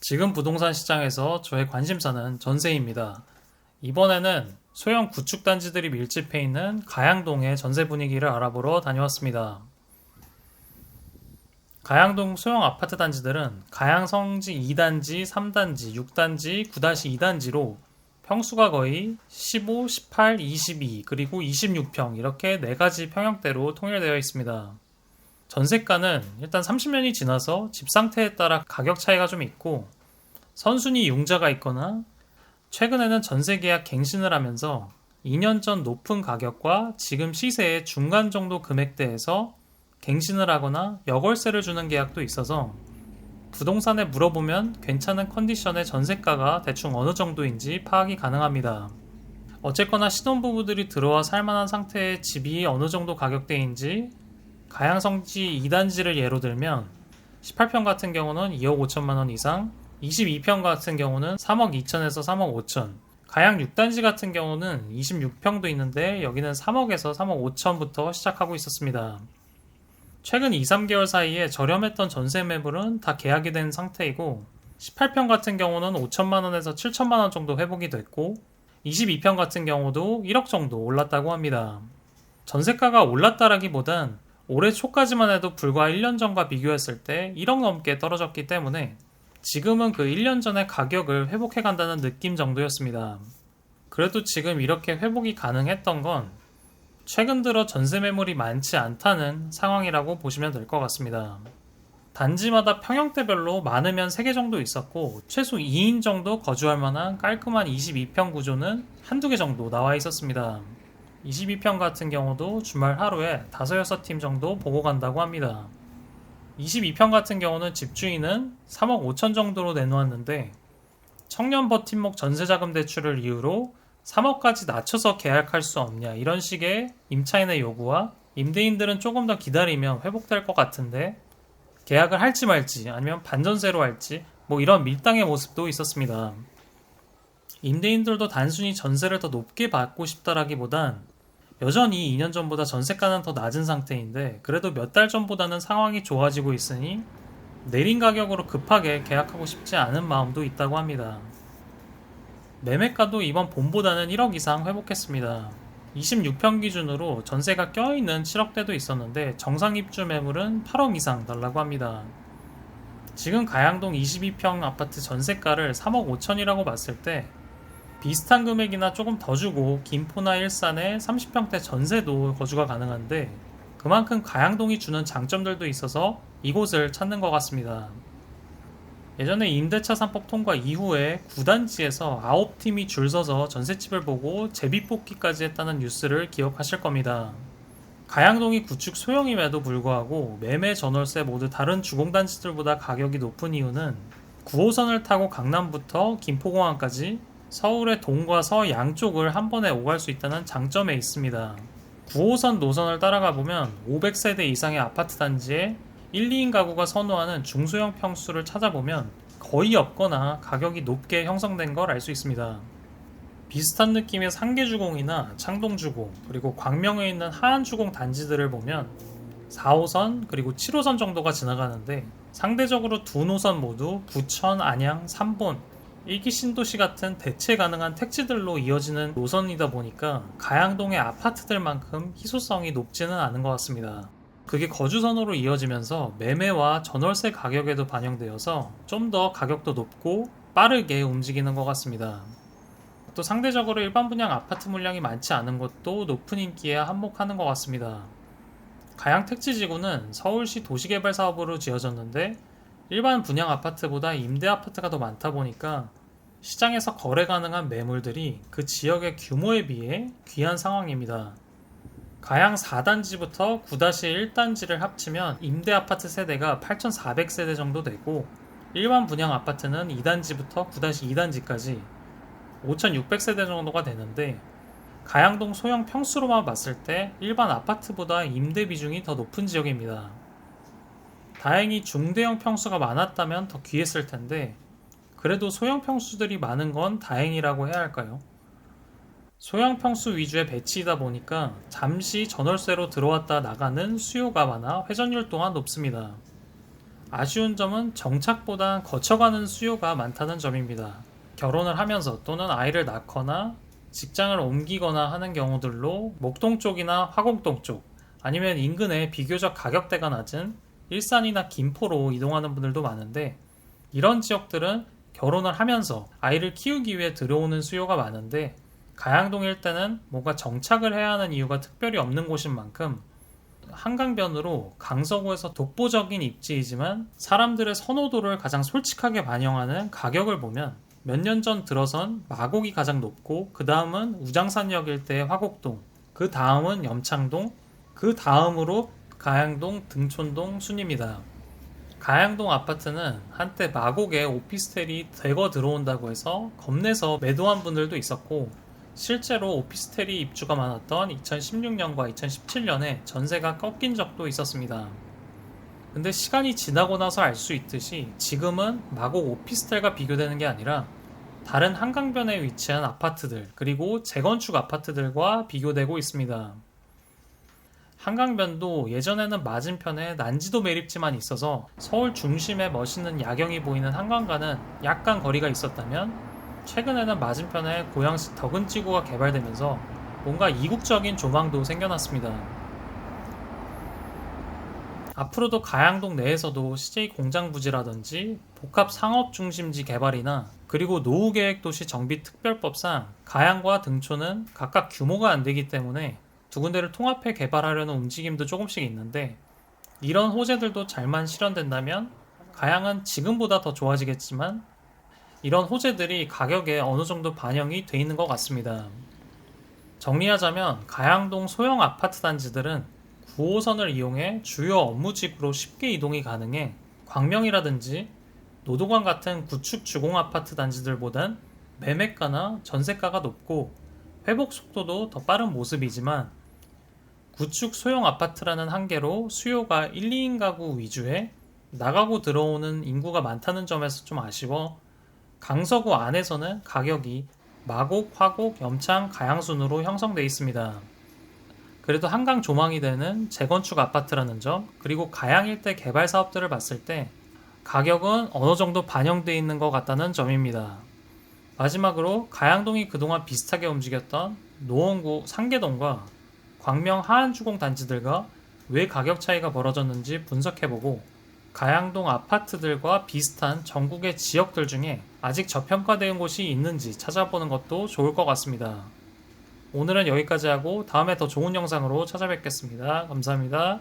지금 부동산 시장에서 저의 관심사는 전세입니다. 이번에는 소형 구축단지들이 밀집해 있는 가양동의 전세 분위기를 알아보러 다녀왔습니다. 가양동 소형 아파트 단지들은 가양성지 2단지, 3단지, 6단지, 9-2단지로 평수가 거의 15, 18, 22, 그리고 26평 이렇게 4가지 평형대로 통일되어 있습니다. 전세가는 일단 30년이 지나서 집 상태에 따라 가격 차이가 좀 있고 선순위 융자가 있거나 최근에는 전세 계약 갱신을 하면서 2년 전 높은 가격과 지금 시세의 중간 정도 금액대에서 갱신을 하거나 여월세를 주는 계약도 있어서 부동산에 물어보면 괜찮은 컨디션의 전세가가 대충 어느 정도인지 파악이 가능합니다. 어쨌거나 신혼부부들이 들어와 살만한 상태의 집이 어느 정도 가격대인지 가양성지 2단지를 예로 들면 18평 같은 경우는 2억 5천만 원 이상, 22평 같은 경우는 3억 2천에서 3억 5천, 가양 6단지 같은 경우는 26평도 있는데 여기는 3억에서 3억 5천부터 시작하고 있었습니다. 최근 2, 3개월 사이에 저렴했던 전세 매물은 다 계약이 된 상태이고 18평 같은 경우는 5천만 원에서 7천만 원 정도 회복이 됐고 22평 같은 경우도 1억 정도 올랐다고 합니다. 전세가가 올랐다라기보단 올해 초까지만 해도 불과 1년 전과 비교했을 때 1억 넘게 떨어졌기 때문에 지금은 그 1년 전의 가격을 회복해 간다는 느낌 정도였습니다. 그래도 지금 이렇게 회복이 가능했던 건 최근 들어 전세 매물이 많지 않다는 상황이라고 보시면 될 것 같습니다. 단지마다 평형대별로 많으면 3개 정도 있었고 최소 2인 정도 거주할 만한 깔끔한 22평 구조는 한두 개 정도 나와 있었습니다. 22평 같은 경우도 주말 하루에 5, 6팀 정도 보고 간다고 합니다. 22평 같은 경우는 집주인은 3억 5천 정도로 내놓았는데 청년 버팀목 전세자금 대출을 이유로 3억까지 낮춰서 계약할 수 없냐 이런 식의 임차인의 요구와 임대인들은 조금 더 기다리면 회복될 것 같은데 계약을 할지 말지 아니면 반전세로 할지 이런 밀당의 모습도 있었습니다. 임대인들도 단순히 전세를 더 높게 받고 싶다라기보단 여전히 2년 전보다 전세가는 더 낮은 상태인데 그래도 몇 달 전보다는 상황이 좋아지고 있으니 내린 가격으로 급하게 계약하고 싶지 않은 마음도 있다고 합니다. 매매가도 이번 봄보다는 1억 이상 회복했습니다. 26평 기준으로 전세가 껴있는 7억대도 있었는데 정상 입주 매물은 8억 이상 달라고 합니다. 지금 가양동 22평 아파트 전세가를 3억 5천이라고 봤을 때 비슷한 금액이나 조금 더 주고 김포나 일산에 30평대 전세도 거주가 가능한데 그만큼 가양동이 주는 장점들도 있어서 이곳을 찾는 것 같습니다. 예전에 임대차 3법 통과 이후에 9단지에서 9팀이 줄 서서 전셋집을 보고 제비뽑기까지 했다는 뉴스를 기억하실 겁니다. 가양동이 구축 소형임에도 불구하고 매매 전월세 모두 다른 주공단지들보다 가격이 높은 이유는 9호선을 타고 강남부터 김포공항까지 서울의 동과 서 양쪽을 한 번에 오갈 수 있다는 장점에 있습니다. 9호선 노선을 따라가 보면 500세대 이상의 아파트 단지에 1, 2인 가구가 선호하는 중소형 평수를 찾아보면 거의 없거나 가격이 높게 형성된 걸 알 수 있습니다. 비슷한 느낌의 상계주공이나 창동주공 그리고 광명에 있는 하안주공 단지들을 보면 4호선 그리고 7호선 정도가 지나가는데 상대적으로 두 노선 모두 부천, 안양, 삼본, 일기 신도시 같은 대체 가능한 택지들로 이어지는 노선이다 보니까 가양동의 아파트들만큼 희소성이 높지는 않은 것 같습니다. 그게 거주선으로 이어지면서 매매와 전월세 가격에도 반영되어서 좀 더 가격도 높고 빠르게 움직이는 것 같습니다. 또 상대적으로 일반 분양 아파트 물량이 많지 않은 것도 높은 인기에 한몫하는 것 같습니다. 가양 택지지구는 서울시 도시개발 사업으로 지어졌는데 일반 분양 아파트보다 임대 아파트가 더 많다 보니까 시장에서 거래 가능한 매물들이 그 지역의 규모에 비해 귀한 상황입니다. 가양 4단지부터 9-1단지를 합치면 임대 아파트 세대가 8,400세대 정도 되고 일반 분양 아파트는 2단지부터 9-2단지까지 5,600세대 정도가 되는데 가양동 소형 평수로만 봤을 때 일반 아파트보다 임대 비중이 더 높은 지역입니다. 다행히 중대형 평수가 많았다면 더 귀했을 텐데 그래도 소형 평수들이 많은 건 다행이라고 해야 할까요? 소형 평수 위주의 배치이다 보니까 잠시 전월세로 들어왔다 나가는 수요가 많아 회전율 또한 높습니다. 아쉬운 점은 정착보다 거쳐가는 수요가 많다는 점입니다. 결혼을 하면서 또는 아이를 낳거나 직장을 옮기거나 하는 경우들로 목동 쪽이나 화곡동 쪽 아니면 인근에 비교적 가격대가 낮은 일산이나 김포로 이동하는 분들도 많은데, 이런 지역들은 결혼을 하면서 아이를 키우기 위해 들어오는 수요가 많은데, 가양동 일대는 뭔가 정착을 해야 하는 이유가 특별히 없는 곳인 만큼 한강변으로 강서구에서 독보적인 입지이지만 사람들의 선호도를 가장 솔직하게 반영하는 가격을 보면 몇 년 전 들어선 마곡이 가장 높고, 그 다음은 우장산역 일대의 화곡동, 그 다음은 염창동, 그 다음으로 가양동, 등촌동 순입니다. 가양동 아파트는 한때 마곡에 오피스텔이 대거 들어온다고 해서 겁내서 매도한 분들도 있었고, 실제로 오피스텔이 입주가 많았던 2016년과 2017년에 전세가 꺾인 적도 있었습니다. 근데 시간이 지나고 나서 알 수 있듯이 지금은 마곡 오피스텔과 비교되는 게 아니라 다른 한강변에 위치한 아파트들, 그리고 재건축 아파트들과 비교되고 있습니다. 한강변도 예전에는 맞은편에 난지도 매립지만 있어서 서울 중심에 멋있는 야경이 보이는 한강과는 약간 거리가 있었다면, 최근에는 맞은편에 고양시 덕은지구가 개발되면서 뭔가 이국적인 조망도 생겨났습니다. 앞으로도 가양동 내에서도 CJ 공장부지라든지 복합 상업중심지 개발이나, 그리고 노후계획도시 정비특별법상 가양과 등촌은 각각 규모가 안 되기 때문에 두 군데를 통합해 개발하려는 움직임도 조금씩 있는데, 이런 호재들도 잘만 실현된다면 가양은 지금보다 더 좋아지겠지만, 이런 호재들이 가격에 어느 정도 반영이 돼 있는 것 같습니다. 정리하자면 가양동 소형 아파트 단지들은 9호선을 이용해 주요 업무지구로 쉽게 이동이 가능해 광명이라든지 노도관 같은 구축 주공 아파트 단지들보단 매매가나 전세가가 높고 회복 속도도 더 빠른 모습이지만, 구축 소형 아파트라는 한계로 수요가 1, 2인 가구 위주에 나가고 들어오는 인구가 많다는 점에서 좀 아쉬워 강서구 안에서는 가격이 마곡, 화곡, 염창, 가양순으로 형성되어 있습니다. 그래도 한강 조망이 되는 재건축 아파트라는 점, 그리고 가양 일대 개발 사업들을 봤을 때 가격은 어느 정도 반영되어 있는 것 같다는 점입니다. 마지막으로 가양동이 그동안 비슷하게 움직였던 노원구 상계동과 광명 하안주공 단지들과 왜 가격 차이가 벌어졌는지 분석해보고, 가양동 아파트들과 비슷한 전국의 지역들 중에 아직 저평가된 곳이 있는지 찾아보는 것도 좋을 것 같습니다. 오늘은 여기까지 하고 다음에 더 좋은 영상으로 찾아뵙겠습니다. 감사합니다.